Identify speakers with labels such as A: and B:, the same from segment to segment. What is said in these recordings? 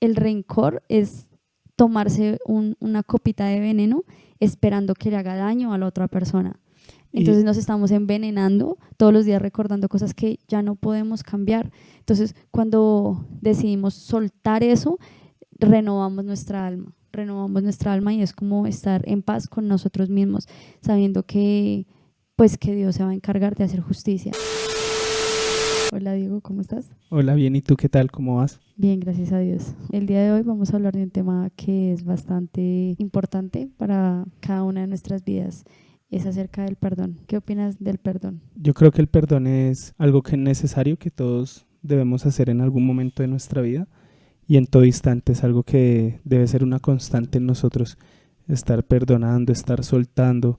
A: el rencor es tomarse una copita de veneno esperando que le haga daño a la otra persona. Entonces
B: Y
A: nos estamos envenenando todos los días recordando cosas que ya no podemos cambiar. Entonces cuando decidimos soltar eso, renovamos nuestra alma y es como estar en paz con nosotros mismos, sabiendo que pues que Dios se va a encargar de hacer justicia. Hola Diego, ¿cómo estás?
B: hola, bien, ¿y tú qué tal? ¿Cómo vas?
A: Bien, gracias a Dios. El día de hoy vamos a hablar de un tema que es bastante importante para cada una de nuestras vidas. Es acerca del perdón. ¿Qué opinas del perdón?
B: Yo creo que el perdón es algo que es necesario, que todos debemos hacer en algún momento de nuestra vida y en todo instante es algo que debe ser una constante en nosotros, estar perdonando, estar soltando,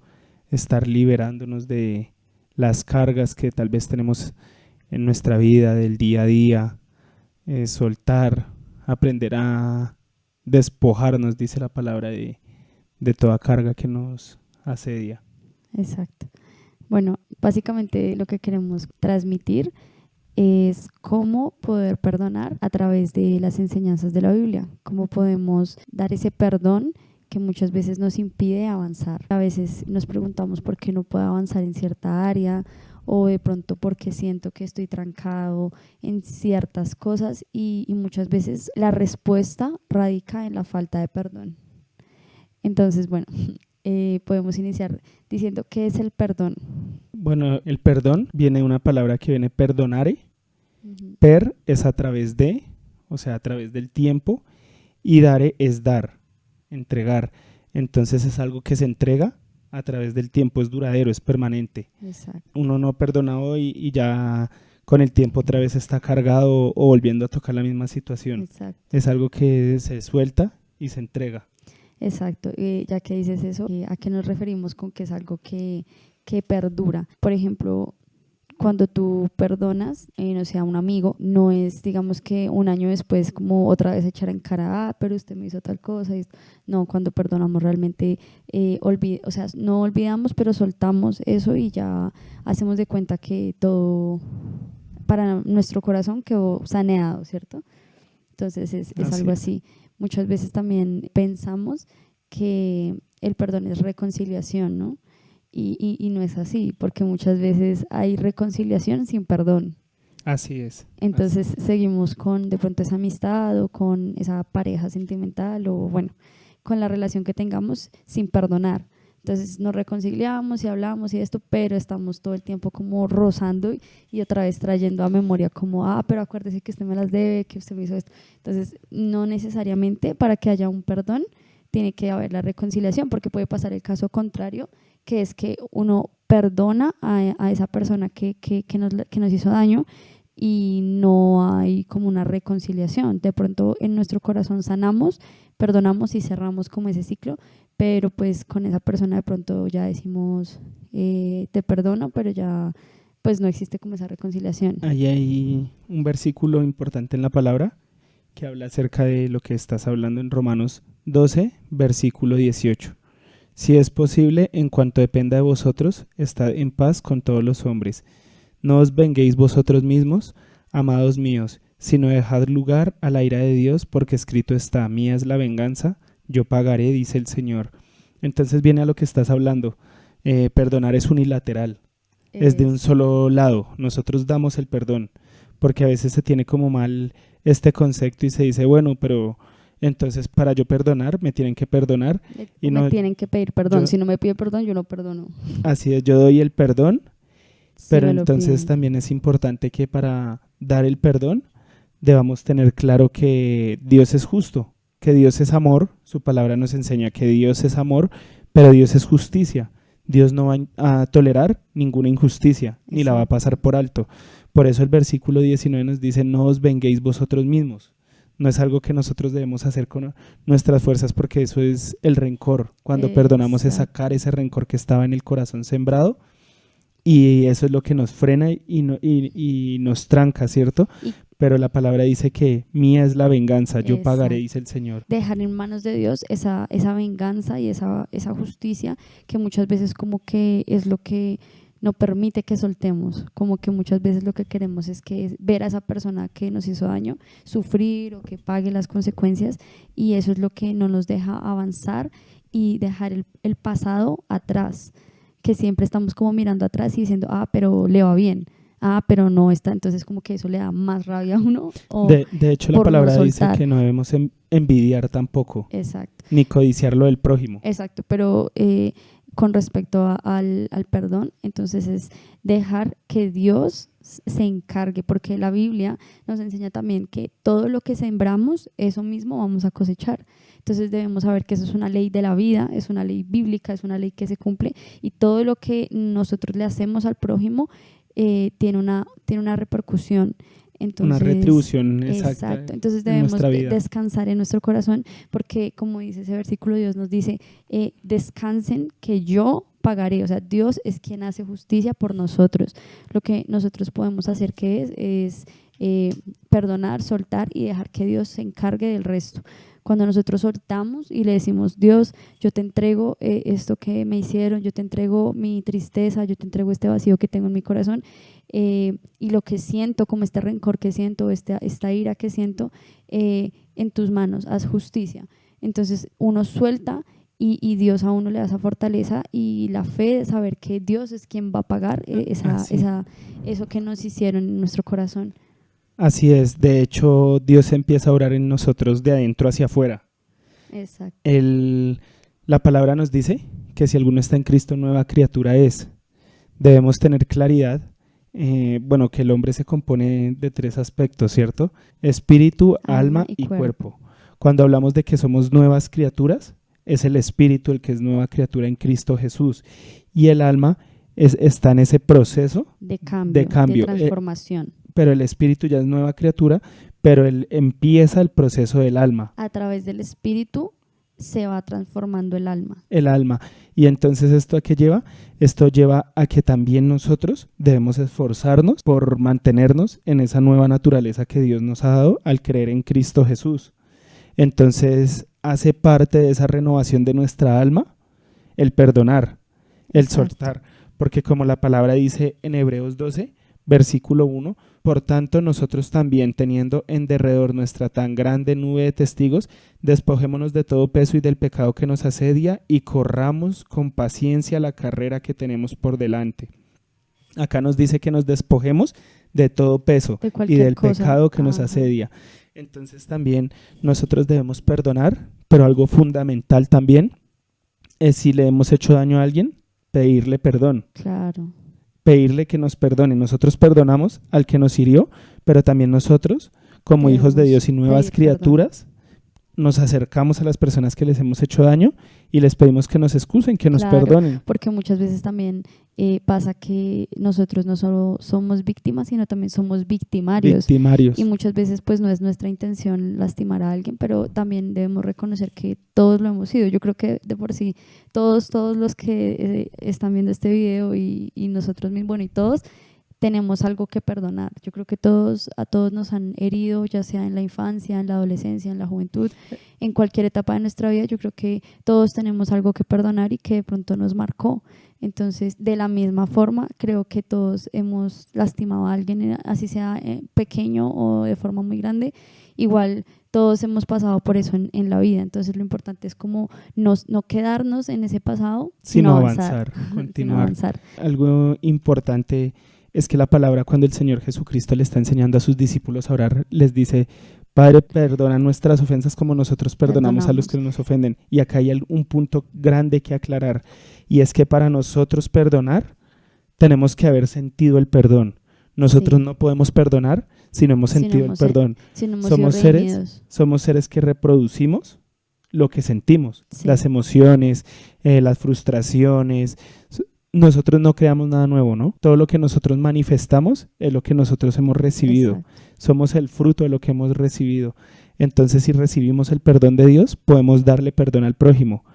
B: estar liberándonos de las cargas que tal vez tenemos en nuestra vida, del día a día, soltar, aprender a despojarnos, dice la palabra, de toda carga que nos asedia.
A: Exacto. Bueno, básicamente lo que queremos transmitir es cómo poder perdonar a través de las enseñanzas de la Biblia, cómo podemos dar ese perdón que muchas veces nos impide avanzar. A veces nos preguntamos por qué no puedo avanzar en cierta área o de pronto porque siento que estoy trancado en ciertas cosas y muchas veces la respuesta radica en la falta de perdón. Entonces, bueno, podemos iniciar diciendo qué es el perdón.
B: Bueno, el perdón viene de una palabra que viene perdonare.
A: Ujú.
B: Per es a través de, o sea, a través del tiempo, y dare es dar, entregar. Entonces es algo que se entrega a través del tiempo, es duradero, es permanente.
A: Exacto,
B: Uno no perdona hoy y ya con el tiempo otra vez está cargado o volviendo a tocar la misma situación.
A: exacto.
B: Es algo que se suelta y se entrega.
A: Exacto, ya que dices eso, ¿a qué nos referimos con que es algo que perdura? Por ejemplo, cuando tú perdonas, no sé, a un amigo, no es, digamos que un año después como otra vez echar en cara, pero usted me hizo tal cosa. No, cuando perdonamos realmente, o sea, no olvidamos, pero soltamos eso y ya hacemos de cuenta que todo para nuestro corazón quedó saneado, ¿cierto? Entonces es
B: Así
A: algo
B: es.
A: así. Muchas veces también pensamos que el perdón es reconciliación, ¿no? Y no es así, porque muchas veces hay reconciliación sin perdón.
B: Así es.
A: Entonces seguimos con de pronto esa amistad o con esa pareja sentimental o bueno, con la relación que tengamos sin perdonar. Entonces nos reconciliamos y hablamos y esto, pero estamos todo el tiempo como rozando y otra vez trayendo a memoria como, pero acuérdese que usted me las debe, que usted me hizo esto. Entonces no necesariamente para que haya un perdón tiene que haber la reconciliación, porque puede pasar el caso contrario, que es que uno perdona a esa persona que nos hizo daño y no hay como una reconciliación. De pronto en nuestro corazón sanamos, perdonamos y cerramos como ese ciclo, pero pues con esa persona de pronto ya decimos, te perdono, pero ya pues no existe como esa reconciliación.
B: Ahí hay un versículo importante en la palabra que habla acerca de lo que estás hablando en Romanos 12, versículo 18. Si es posible, en cuanto dependa de vosotros, estad en paz con todos los hombres. No os venguéis vosotros mismos, amados míos, sino dejad lugar a la ira de Dios, porque escrito está, mía es la venganza, yo pagaré, dice el Señor. Entonces viene a lo que estás hablando. Perdonar es unilateral, es de un
A: Es,
B: solo lado. Nosotros damos el perdón, porque a veces se tiene como mal este concepto y se dice, bueno, pero entonces para yo perdonar me tienen que perdonar
A: o
B: y
A: me
B: no,
A: tienen que pedir perdón.
B: yo,
A: Si no me pide perdón, yo no perdono.
B: así es, yo doy el perdón,
A: Si
B: pero
A: me lo
B: entonces
A: piden.
B: también es importante que para dar el perdón debamos tener claro que Dios es justo, que Dios es amor, su palabra nos enseña que Dios es amor, pero Dios es justicia. Dios no va a tolerar ninguna injusticia, ni la va a
A: Exacto.
B: pasar por alto. Por eso el versículo 19 nos dice, no os venguéis vosotros mismos. No es algo que nosotros debemos hacer con nuestras fuerzas, porque eso es el rencor. Cuando perdonamos es
A: Exacto.
B: sacar ese rencor que estaba en el corazón sembrado, y eso es lo que nos frena y nos tranca, ¿cierto?
A: Y
B: Pero la palabra dice que mía es la venganza, yo pagaré,
A: exacto.
B: dice el Señor.
A: Dejar en manos de Dios esa venganza y esa justicia que muchas veces como que es lo que no permite que soltemos, como que muchas veces lo que queremos es que ver a esa persona que nos hizo daño sufrir o que pague las consecuencias, y eso es lo que no nos deja avanzar y dejar el pasado atrás, que siempre estamos como mirando atrás y diciendo, pero le va bien, pero no está, entonces como que eso le da más rabia a uno.
B: De hecho, la
A: por no
B: palabra dice
A: soltar.
B: que no debemos envidiar tampoco,
A: Exacto.
B: ni codiciar lo del prójimo.
A: Exacto, pero con respecto al perdón, entonces es dejar que Dios se encargue, porque la Biblia nos enseña también que todo lo que sembramos, eso mismo vamos a cosechar. Entonces debemos saber que eso es una ley de la vida, es una ley bíblica, es una ley que se cumple, y todo lo que nosotros le hacemos al prójimo tiene una repercusión. Entonces,
B: una retribución exacta.
A: Exacto. Entonces
B: en
A: debemos
B: nuestra vida.
A: descansar en nuestro corazón, porque como dice ese versículo, Dios nos dice, descansen que yo pagaré. O sea, Dios es quien hace justicia por nosotros. Lo que nosotros podemos hacer es perdonar, soltar y dejar que Dios se encargue del resto. Cuando nosotros soltamos y le decimos, Dios, yo te entrego esto que me hicieron, yo te entrego mi tristeza, yo te entrego este vacío que tengo en mi corazón, y lo que siento, como este rencor que siento, esta ira que siento, en tus manos, haz justicia. Entonces uno suelta y Dios a uno le da esa fortaleza y la fe de saber que Dios es quien va a pagar eso que nos hicieron en nuestro corazón.
B: Así es, de hecho Dios empieza a orar en nosotros de adentro hacia afuera.
A: Exacto.
B: La palabra nos dice que si alguno está en Cristo, nueva criatura es. Debemos tener claridad, que el hombre se compone de 3 aspectos, ¿cierto? Espíritu, alma y cuerpo. Cuando hablamos de que somos nuevas criaturas, es el espíritu el que es nueva criatura en Cristo Jesús, y el alma está en ese proceso
A: de cambio, de transformación.
B: Pero el espíritu ya es nueva criatura, pero él empieza el proceso del alma.
A: A través del espíritu se va transformando el alma.
B: El alma. Y entonces, ¿esto a qué lleva? Esto lleva a que también nosotros debemos esforzarnos por mantenernos en esa nueva naturaleza que Dios nos ha dado al creer en Cristo Jesús. Entonces, hace parte de esa renovación de nuestra alma el perdonar, el soltar. Porque como la palabra dice en Hebreos 12, versículo 1, por tanto nosotros también, teniendo en derredor nuestra tan grande nube de testigos, despojémonos de todo peso y del pecado que nos asedia y corramos con paciencia la carrera que tenemos por delante. Acá nos dice que nos despojemos de todo peso y del pecado que nos asedia. Entonces también nosotros debemos perdonar, pero algo fundamental también es, si le hemos hecho daño a alguien, pedirle perdón.
A: Claro. Pedirle
B: que nos perdone. Nosotros perdonamos al que nos hirió, pero también nosotros, como hijos de Dios y nuevas criaturas, nos acercamos a las personas que les hemos hecho daño y les pedimos que nos excusen, que nos perdonen.
A: Porque muchas veces también pasa que nosotros no solo somos víctimas, sino también somos victimarios. Y muchas veces pues no es nuestra intención lastimar a alguien, pero también debemos reconocer que todos lo hemos sido. Yo creo que de por sí todos los que están viendo este video y nosotros mismos, y todos tenemos algo que perdonar. Yo creo que a todos nos han herido, ya sea en la infancia, en la adolescencia, en la juventud, en cualquier etapa de nuestra vida. Yo creo que todos tenemos algo que perdonar y que de pronto nos marcó. Entonces, de la misma forma, creo que todos hemos lastimado a alguien, así sea pequeño o de forma muy grande. Igual todos hemos pasado por eso en la vida. Entonces, lo importante es como no quedarnos en ese pasado, sino avanzar,
B: continuar. Avanzar. Algo importante es que la palabra, cuando el Señor Jesucristo le está enseñando a sus discípulos a orar, les dice: Padre, perdona nuestras ofensas como nosotros perdonamos a los que nos ofenden. Y acá hay un punto grande que aclarar, y es que para nosotros perdonar tenemos que haber sentido el perdón. Nosotros no podemos perdonar si no hemos sentido el perdón. Somos seres que reproducimos lo que sentimos, las emociones, las frustraciones. Nosotros no creamos nada nuevo, ¿no? Todo lo que nosotros manifestamos es lo que nosotros hemos recibido. Exacto. Somos el fruto de lo que hemos recibido. Entonces, si recibimos el perdón de Dios, podemos darle perdón al prójimo,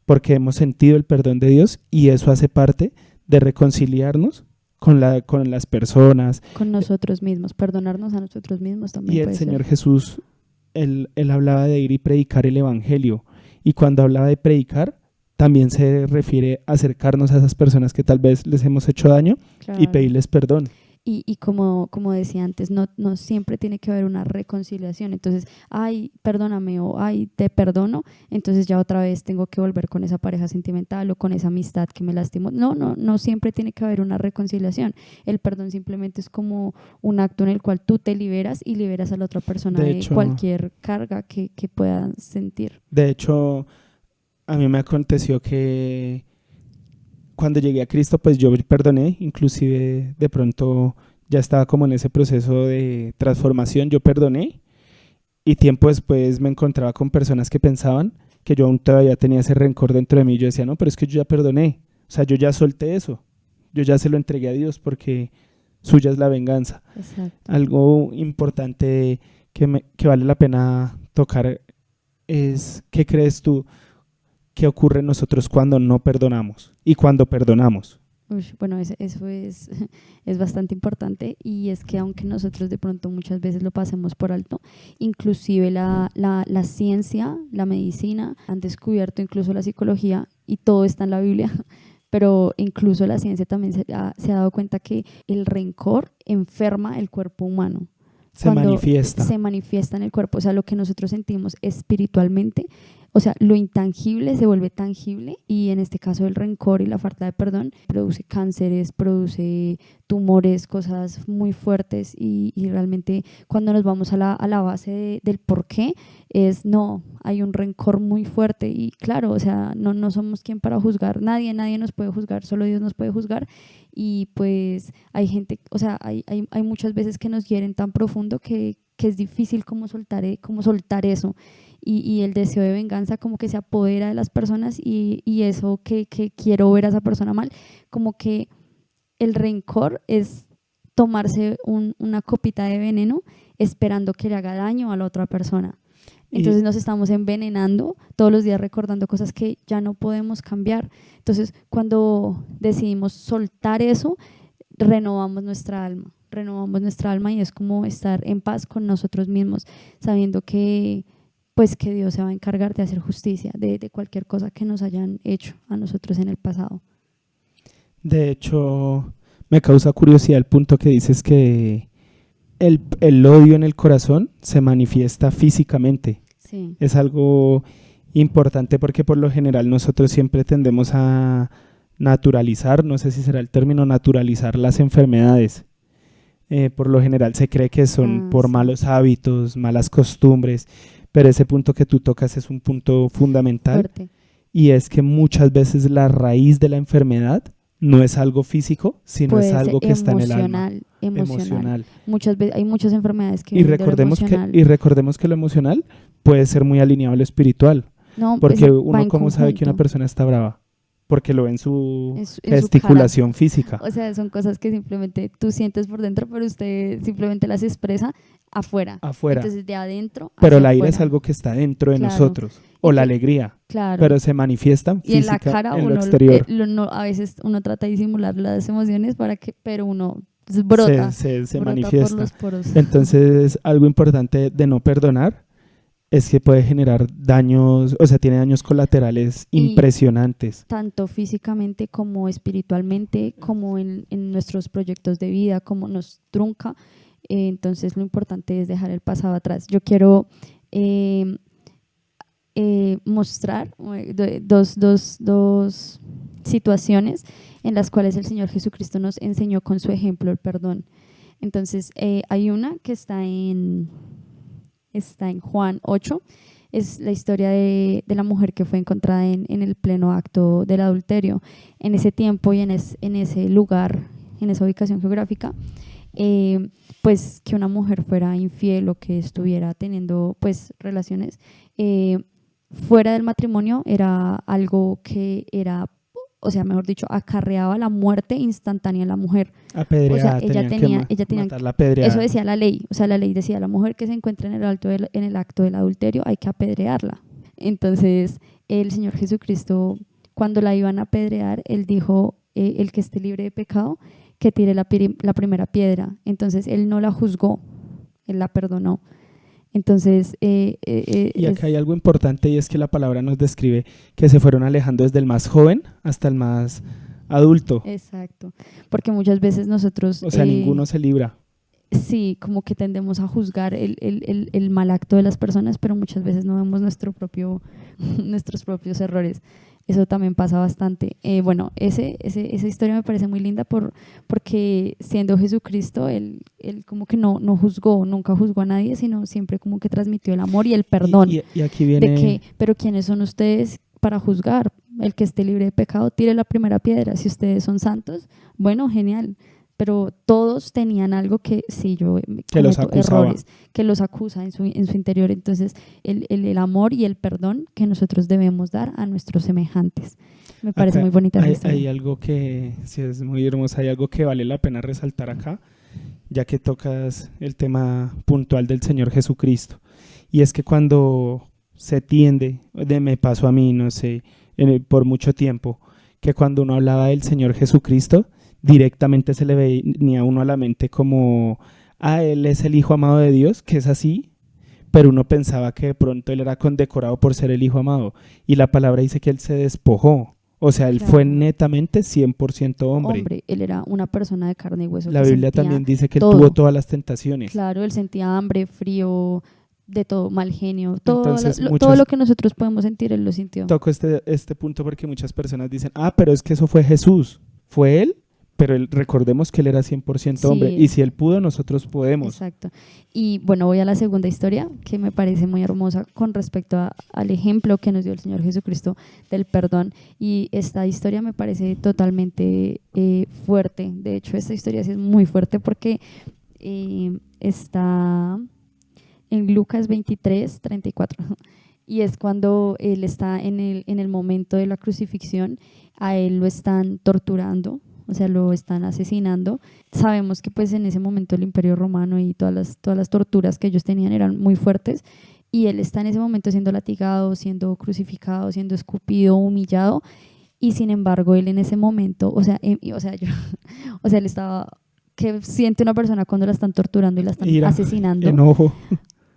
B: porque hemos sentido el perdón de Dios, y eso hace parte de reconciliarnos con las personas.
A: Con nosotros mismos, perdonarnos a nosotros mismos también.
B: Y el Señor Jesús, él hablaba de ir y predicar el evangelio, y cuando hablaba de predicar, también se refiere a acercarnos a esas personas que tal vez les hemos hecho daño y
A: Claro.
B: pedirles perdón.
A: Y como decía antes, no siempre tiene que haber una reconciliación. Entonces, ay, perdóname o ay, te perdono, entonces ya otra vez tengo que volver con esa pareja sentimental o con esa amistad que me lastimó. No siempre tiene que haber una reconciliación. El perdón simplemente es como un acto en el cual tú te liberas y liberas a la otra persona
B: De
A: de
B: hecho,
A: cualquier carga que pueda sentir.
B: de hecho, a mí me aconteció que cuando llegué a Cristo, pues yo perdoné, inclusive de pronto ya estaba como en ese proceso de transformación, yo perdoné y tiempo después me encontraba con personas que pensaban que yo aún todavía tenía ese rencor dentro de mí. Yo decía, no, pero es que yo ya perdoné, o sea, yo ya solté eso, yo ya se lo entregué a Dios porque suya es la venganza.
A: Exacto.
B: Algo importante que vale la pena tocar es, ¿qué crees tú que ocurre en nosotros cuando no perdonamos y cuando perdonamos?
A: Bueno, eso es bastante importante y es que aunque nosotros de pronto muchas veces lo pasemos por alto, inclusive la ciencia, la medicina, han descubierto incluso la psicología y todo está en la Biblia, pero incluso la ciencia también se ha dado cuenta que el rencor enferma el cuerpo humano.
B: Se manifiesta.
A: Se manifiesta en el cuerpo, o sea, lo que nosotros sentimos espiritualmente, o sea, lo intangible se vuelve tangible y en este caso el rencor y la falta de perdón produce cánceres, produce tumores, cosas muy fuertes y realmente cuando nos vamos a la base del por qué hay un rencor muy fuerte y claro, o sea, no somos quien para juzgar, nadie nos puede juzgar, solo Dios nos puede juzgar y pues hay gente, o sea, hay muchas veces que nos hieren tan profundo que es difícil como soltar eso. Y el deseo de venganza como que se apodera de las personas y eso que quiero ver a esa persona mal, como que el rencor es tomarse una copita de veneno esperando que le haga daño a la otra persona. Entonces nos estamos envenenando todos los días recordando cosas que ya no podemos cambiar. Entonces cuando decidimos soltar eso, renovamos nuestra alma y es como estar en paz con nosotros mismos, sabiendo que pues que Dios se va a encargar de hacer justicia de cualquier cosa que nos hayan hecho a nosotros en el pasado.
B: De hecho, me causa curiosidad el punto que dices que el odio en el corazón se manifiesta físicamente.
A: Sí.
B: Es algo importante porque por lo general nosotros siempre tendemos a naturalizar, no sé si será el término, naturalizar las enfermedades. Por lo general se cree que son por
A: Sí.
B: malos hábitos, malas costumbres, pero ese punto que tú tocas es un punto fundamental.
A: Fuerte.
B: Y es que muchas veces la raíz de la enfermedad no es algo físico, sino
A: Puede
B: es algo
A: ser
B: que está en el alma.
A: emocional. Muchas veces hay muchas enfermedades que
B: Y
A: vienen de lo
B: recordemos que lo emocional puede ser muy alineado a lo espiritual,
A: no,
B: porque
A: va
B: uno
A: en
B: cómo sabe que una
A: conjunto.
B: persona está brava, porque lo ve en su
A: En su
B: gesticulación física.
A: O sea, son cosas que simplemente tú sientes por dentro, pero usted simplemente las expresa afuera.
B: Afuera.
A: Entonces, de adentro
B: Pero
A: hacia
B: la ira
A: afuera.
B: es algo que está dentro de
A: Claro.
B: nosotros, o
A: Y
B: la
A: que-
B: alegría,
A: Claro.
B: pero se manifiestan
A: Y en la
B: física
A: cara
B: en lo
A: uno,
B: exterior.
A: a veces uno trata de disimular las emociones pero uno brota,
B: se
A: brota por
B: manifiesta.
A: los poros.
B: Entonces, algo importante de no perdonar es que puede generar daños, o sea, tiene daños colaterales
A: Y-
B: impresionantes.
A: Tanto físicamente como espiritualmente, como en nuestros proyectos de vida, como nos trunca. Entonces lo importante es dejar el pasado atrás. Yo quiero mostrar dos situaciones en las cuales el Señor Jesucristo nos enseñó con su ejemplo el perdón. Entonces hay una que está en Juan 8, es la historia de la mujer que fue encontrada en el pleno acto del adulterio. En ese tiempo y en ese lugar, en esa ubicación geográfica, pues que una mujer fuera infiel o que estuviera teniendo pues relaciones fuera del matrimonio era algo que era, o sea, mejor dicho, acarreaba la muerte instantánea a la mujer.
B: Apedreada,
A: O sea, ella tenía
B: matarla apedreada.
A: eso decía la ley, o sea, la ley decía, la mujer que se encuentra en el acto del adulterio hay que apedrearla. Entonces, el Señor Jesucristo, cuando la iban a apedrear, él dijo, el que esté libre de pecado, que tire la primera piedra. Entonces, él no la juzgó, él la perdonó. Entonces,
B: Y acá hay algo importante y es que la palabra nos describe que se fueron alejando desde el más joven hasta el más adulto.
A: exacto, porque muchas veces nosotros,
B: O sea, ninguno se libra.
A: sí, como que tendemos a juzgar el mal acto de las personas, pero muchas veces no vemos nuestros propios errores. Eso también pasa bastante. Bueno, esa historia me parece muy linda porque siendo Jesucristo, él como que no juzgó, nunca juzgó a nadie, sino siempre como que transmitió el amor y el perdón.
B: Y aquí
A: De
B: viene,
A: que, pero ¿quiénes son ustedes para juzgar? El que esté libre de pecado, tire la primera piedra. Si ustedes son santos, bueno, genial. Pero todos tenían algo que, sí, yo
B: que los
A: cometo
B: acusaba.
A: errores, que los acusa en su interior. Entonces, el amor y el perdón que nosotros debemos dar a nuestros semejantes. Me parece
B: Acá
A: muy bonita esa
B: hay
A: historia.
B: algo que, sí, es muy hermosa, hay algo que vale la pena resaltar acá, ya que tocas el tema puntual del Señor Jesucristo. Y es que cuando se tiende, me pasó a mí, no sé, por mucho tiempo, que cuando uno hablaba del Señor Jesucristo, directamente se le venía a uno a la mente como, Él es el Hijo amado de Dios, que es así, pero uno pensaba que de pronto Él era condecorado por ser el Hijo amado. Y la palabra dice que Él se despojó, o sea, Él fue
A: Claro.
B: netamente 100% hombre.
A: Él era una persona de carne y hueso
B: La
A: que
B: Biblia
A: sentía
B: también dice que Él
A: todo.
B: tuvo todas las tentaciones.
A: Claro, él sentía hambre, frío, de todo, mal genio,
B: Entonces,
A: todo lo que nosotros podemos sentir, él lo sintió.
B: toco este punto porque muchas personas dicen, pero es que eso fue Jesús, fue Él, pero recordemos que Él era 100% hombre,
A: Sí,
B: y si Él pudo, nosotros podemos.
A: exacto. Y bueno, voy a la segunda historia que me parece muy hermosa con respecto al ejemplo que nos dio el Señor Jesucristo del perdón. Y esta historia me parece totalmente fuerte. De hecho, esta historia sí es muy fuerte porque está en Lucas 23:34. Y es cuando él está en el momento de la crucifixión, a él lo están torturando, o sea, lo están asesinando. Sabemos que pues en ese momento el Imperio Romano y todas las torturas que ellos tenían eran muy fuertes, y él está en ese momento siendo latigado, siendo crucificado, siendo escupido, humillado, y sin embargo él en ese momento, o sea, o sea, él estaba, que siente una persona cuando la están torturando y la están
B: Ira,
A: asesinando,
B: enojo,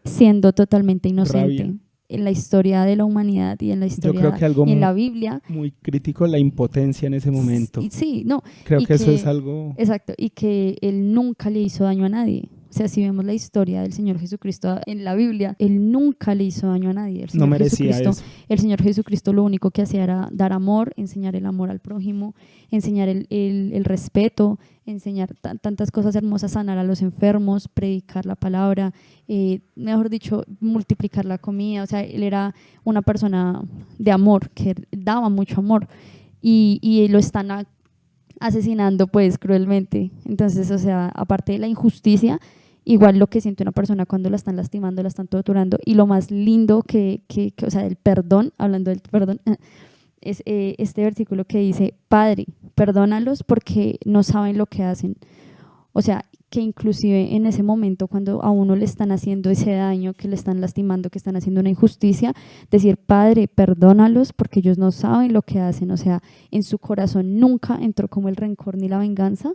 A: siendo totalmente inocente.
B: rabia.
A: En la historia de la humanidad y en la
B: Yo creo
A: historia
B: que algo
A: y en la Biblia.
B: muy crítico, la impotencia en ese momento.
A: Sí, no.
B: Creo
A: Y
B: que eso es algo...
A: exacto, y que él nunca le hizo daño a nadie. O sea, si vemos la historia del Señor Jesucristo en la Biblia, él nunca le hizo daño a nadie.
B: No merecía eso.
A: El Señor Jesucristo lo único que hacía era dar amor, enseñar el amor al prójimo, enseñar el respeto, enseñar tantas cosas hermosas, sanar a los enfermos, predicar la palabra, mejor dicho, multiplicar la comida. O sea, él era una persona de amor, que daba mucho amor, y lo están asesinando pues cruelmente. Entonces, o sea, aparte de la injusticia, igual lo que siente una persona cuando la están lastimando, la están torturando, y lo más lindo o sea, el perdón, hablando del perdón, es este versículo que dice: Padre, perdónalos porque no saben lo que hacen. O sea, que inclusive en ese momento cuando a uno le están haciendo ese daño, que le están lastimando, que están haciendo una injusticia, decir: Padre, perdónalos porque ellos no saben lo que hacen. O sea, en su corazón nunca entró como el rencor ni la venganza,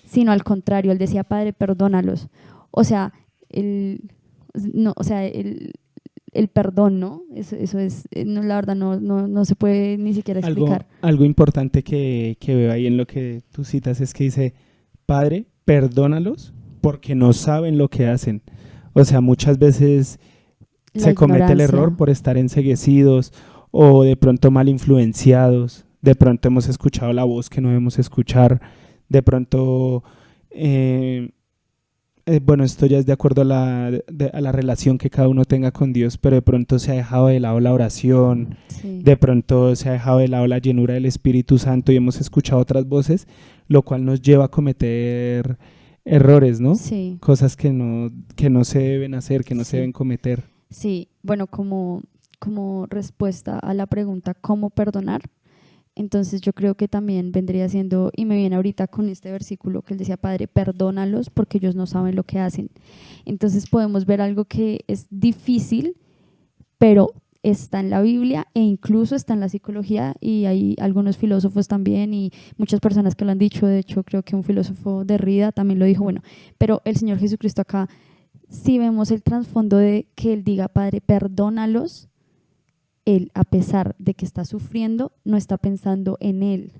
A: sino al contrario, él decía: Padre, perdónalos. O sea, no, o sea, el perdón, ¿no? Eso es, no, la verdad no se puede ni siquiera explicar.
B: Algo importante que veo ahí en lo que tú citas es que dice: Padre, perdónalos porque no saben lo que hacen. O sea, muchas veces se comete el error por estar enceguecidos o de pronto mal influenciados. De pronto hemos escuchado la voz que no debemos escuchar. De pronto... bueno, esto ya es de acuerdo a la relación que cada uno tenga con Dios, pero de pronto se ha dejado de lado la oración,
A: Sí.
B: de pronto se ha dejado de lado la llenura del Espíritu Santo y hemos escuchado otras voces, lo cual nos lleva a cometer errores, ¿no?
A: Sí.
B: Cosas que no se deben hacer, que no se deben cometer.
A: Sí, bueno, como respuesta a la pregunta ¿cómo perdonar? Entonces yo creo que también vendría siendo, y me viene ahorita con este versículo que él decía: Padre, perdónalos porque ellos no saben lo que hacen. Entonces podemos ver algo que es difícil, pero está en la Biblia e incluso está en la psicología, y hay algunos filósofos también y muchas personas que lo han dicho. De hecho, creo que un filósofo, Derrida, también lo dijo. Bueno, pero el Señor Jesucristo acá si vemos el trasfondo de que él diga, Padre, perdónalos, él, a pesar de que está sufriendo, no está pensando en él.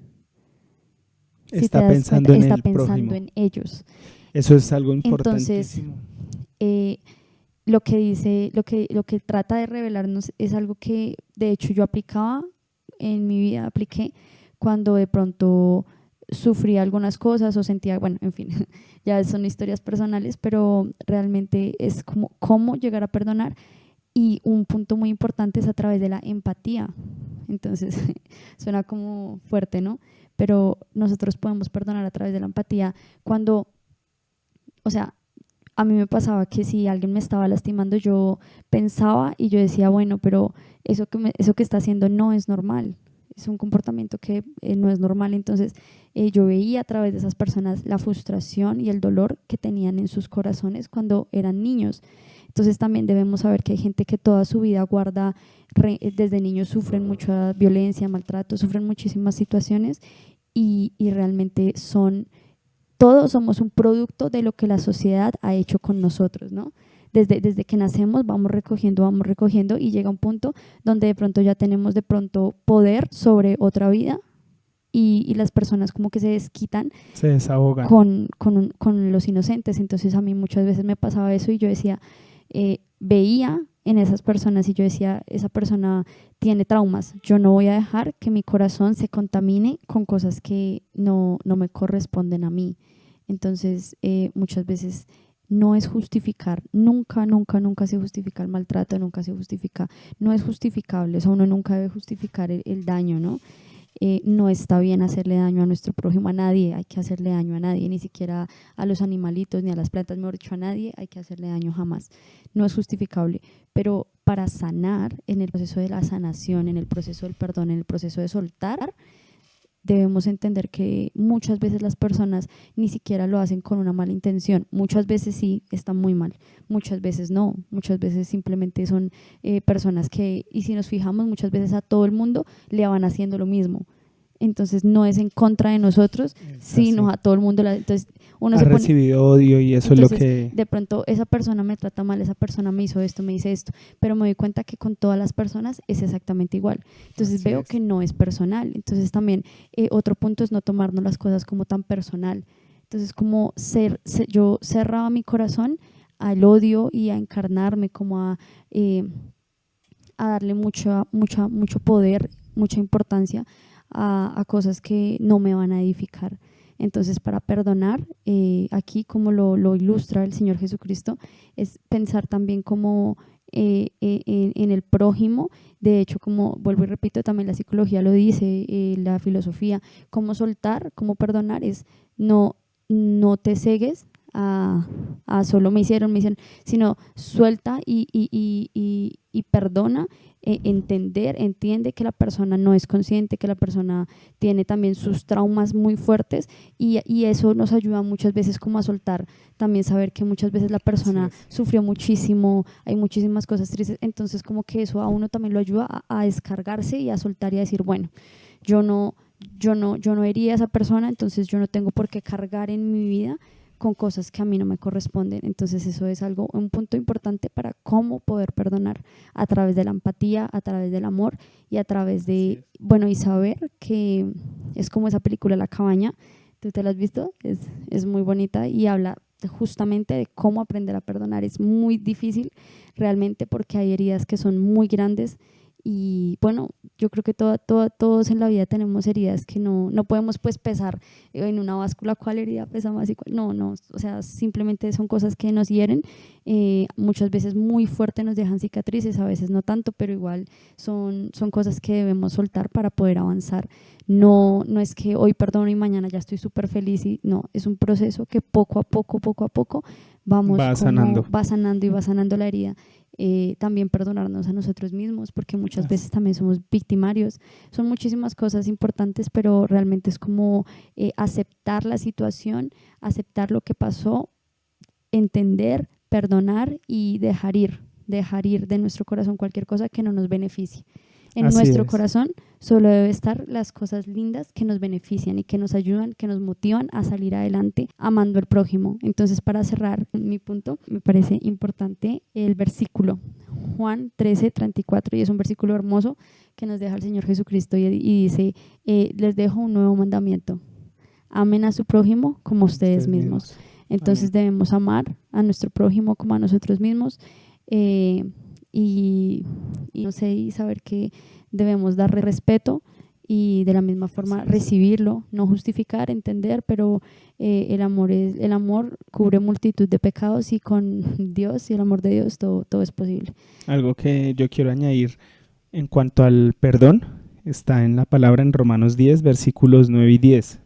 A: Si te
B: Está
A: das
B: pensando
A: cuenta,
B: en
A: está
B: el
A: pensando
B: prójimo.
A: en ellos.
B: Eso es algo
A: Entonces,
B: importantísimo.
A: lo que dice, lo que trata de revelarnos es algo que de hecho yo aplicaba en mi vida, apliqué cuando de pronto sufría algunas cosas o sentía, bueno, en fin, ya son historias personales, pero realmente es como cómo llegar a perdonar, y un punto muy importante es a través de la empatía. Entonces, suena como fuerte, ¿no? Pero nosotros podemos perdonar a través de la empatía cuando, o sea, a mí me pasaba que si alguien me estaba lastimando, yo pensaba y yo decía, bueno, pero eso que está haciendo no es normal, es un comportamiento que no es normal. Entonces, yo veía a través de esas personas la frustración y el dolor que tenían en sus corazones cuando eran niños. Entonces, también debemos saber que hay gente que toda su vida guarda, desde niños sufren mucha violencia, maltrato, sufren muchísimas situaciones y realmente todos somos un producto de lo que la sociedad ha hecho con nosotros, ¿no? Desde que nacemos vamos recogiendo y llega un punto donde de pronto ya tenemos de pronto poder sobre otra vida y las personas como que se desquitan
B: Se desahogan.
A: con los inocentes. Entonces a mí muchas veces me pasaba eso y yo decía, veía en esas personas y yo decía, esa persona tiene traumas, yo no voy a dejar que mi corazón se contamine con cosas que no me corresponden a mí. Entonces, muchas veces no es justificar, nunca se justifica el maltrato, nunca se justifica, no es justificable, o sea, uno nunca debe justificar el daño, ¿no? No está bien hacerle daño a nuestro prójimo, a nadie hay que hacerle daño a nadie, ni siquiera a los animalitos ni a las plantas, mejor dicho, a nadie hay que hacerle daño jamás, no es justificable. Pero para sanar, en el proceso de la sanación, en el proceso del perdón, en el proceso de soltar, debemos entender que muchas veces las personas ni siquiera lo hacen con una mala intención. Muchas veces sí, está muy mal, muchas veces no, muchas veces simplemente son personas que, y si nos fijamos, muchas veces a todo el mundo le van haciendo lo mismo. Entonces no es en contra de nosotros, sino a todo el mundo. Entonces uno se
B: Ha
A: pone,
B: recibido odio y eso es lo
A: entonces
B: que...
A: de pronto esa persona me trata mal, esa persona me hizo esto, me dice esto, pero me doy cuenta que con todas las personas es exactamente igual. Entonces
B: Así
A: veo
B: es.
A: que no es personal. Entonces también otro punto es no tomarnos las cosas como tan personal. Entonces como yo cerraba mi corazón al odio y a encarnarme como a darle mucho poder, mucha importancia a cosas que no me van a edificar. Entonces, para perdonar, aquí como lo ilustra el Señor Jesucristo, es pensar también como en el prójimo. De hecho, como vuelvo y repito, también la psicología lo dice, la filosofía, cómo soltar, cómo perdonar es no te cegues a solo me hicieron, sino suelta y perdona, entiende que la persona no es consciente, que la persona tiene también sus traumas muy fuertes y eso nos ayuda muchas veces como a soltar, también saber que muchas veces la persona sufrió muchísimo, hay muchísimas cosas tristes, entonces como que eso a uno también lo ayuda a descargarse y a soltar y a decir, bueno, yo no, yo no herí a esa persona, entonces yo no tengo por qué cargar en mi vida con cosas que a mí no me corresponden. Entonces eso es un punto importante para cómo poder perdonar a través de la empatía, a través del amor y a través de, bueno, y saber que es como esa película La Cabaña, ¿tú te la has visto? Es muy bonita y habla justamente de cómo aprender a perdonar. Es muy difícil realmente porque hay heridas que son muy grandes y bueno, yo creo que todos en la vida tenemos heridas que no podemos pues pesar en una báscula cuál herida pesa más y cuál no, o sea, simplemente son cosas que nos hieren, muchas veces muy fuerte, nos dejan cicatrices, a veces no tanto, pero igual son cosas que debemos soltar para poder avanzar. No es que hoy perdono y mañana ya estoy súper feliz, y no, es un proceso que poco a poco vamos
B: Va
A: como
B: sanando.
A: va sanando y va sanando la herida. También perdonarnos a nosotros mismos, porque muchas veces también somos victimarios. Son muchísimas cosas importantes, pero realmente es como aceptar la situación, aceptar lo que pasó, entender, perdonar y dejar ir de nuestro corazón cualquier cosa que no nos beneficie. En
B: Así
A: nuestro
B: es.
A: corazón solo debe estar las cosas lindas que nos benefician y que nos ayudan, que nos motivan a salir adelante amando al prójimo. Entonces, para cerrar mi punto, me parece importante el versículo Juan 13:34, y es un versículo hermoso que nos deja el Señor Jesucristo y dice, les dejo un nuevo mandamiento: amen a su prójimo como ustedes mismos. Entonces
B: Amén.
A: debemos amar a nuestro prójimo como a nosotros mismos, eh, y, y no sé, y saber que debemos darle respeto y de la misma forma
B: Así es.
A: recibirlo, no justificar, entender, pero el amor cubre multitud de pecados, y con Dios y el amor de Dios todo es posible.
B: Algo que yo quiero añadir en cuanto al perdón está en la palabra en Romanos 10, versículos 9 y 10.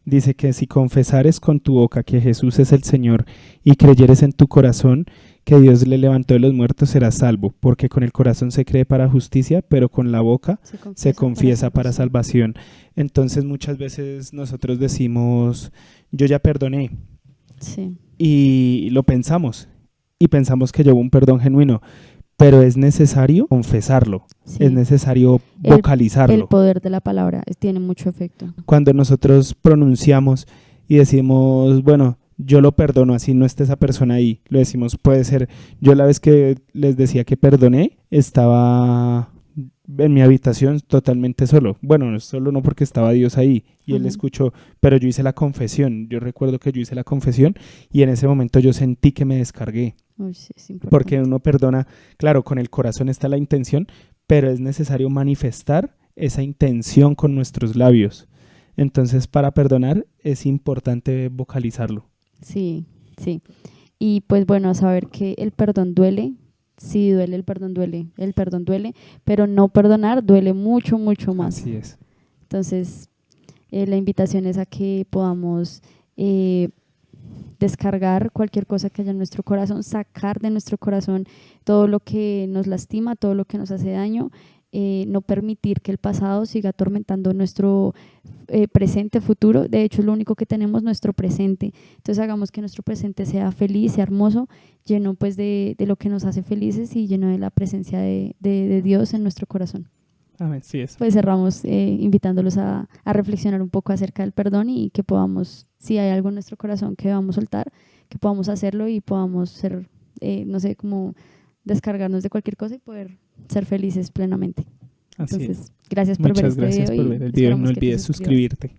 B: Dice que si confesares con tu boca que Jesús es el Señor y creyeres en tu corazón que Dios le levantó de los muertos, serás salvo, porque con el corazón se cree para justicia, pero con la boca se confiesa para salvación. Entonces muchas veces nosotros decimos, yo ya perdoné,
A: Sí.
B: y lo pensamos, y pensamos que llevó un perdón genuino, pero es necesario confesarlo,
A: Sí.
B: es necesario
A: El
B: vocalizarlo.
A: poder de la palabra tiene mucho efecto.
B: Cuando nosotros pronunciamos y decimos, bueno, yo lo perdono, así no esté esa persona ahí, lo decimos, puede ser, yo la vez que les decía que perdoné, estaba en mi habitación totalmente solo. Bueno, solo no, porque estaba Dios ahí y Él
A: Amén.
B: escuchó, pero yo hice la confesión. Yo recuerdo que yo hice la confesión y en ese momento yo sentí que me descargué.
A: Uy, sí, es importante.
B: Porque uno perdona, claro, con el corazón está la intención, pero es necesario manifestar esa intención con nuestros labios. Entonces, para perdonar es importante vocalizarlo.
A: Sí, sí. Y pues bueno, saber que el perdón duele. Sí, duele, el perdón duele, pero no perdonar duele mucho, mucho más.
B: Así es.
A: Entonces, la invitación es a que podamos descargar cualquier cosa que haya en nuestro corazón, sacar de nuestro corazón todo lo que nos lastima, todo lo que nos hace daño, no permitir que el pasado siga atormentando nuestro presente, futuro. De hecho, es lo único que tenemos, nuestro presente. Entonces, hagamos que nuestro presente sea feliz, sea hermoso, lleno pues de lo que nos hace felices y lleno de la presencia de Dios en nuestro corazón.
B: Amén, sí es.
A: Pues cerramos invitándolos a reflexionar un poco acerca del perdón, y que podamos, si hay algo en nuestro corazón que debamos soltar, que podamos hacerlo y podamos ser, no sé, como descargarnos de cualquier cosa y poder ser felices plenamente.
B: Así es.
A: Entonces, gracias por ver
B: Muchas
A: este
B: gracias
A: video
B: por
A: y
B: ver el video y no
A: esperamos que te
B: olvides
A: suscribas.
B: suscribirte.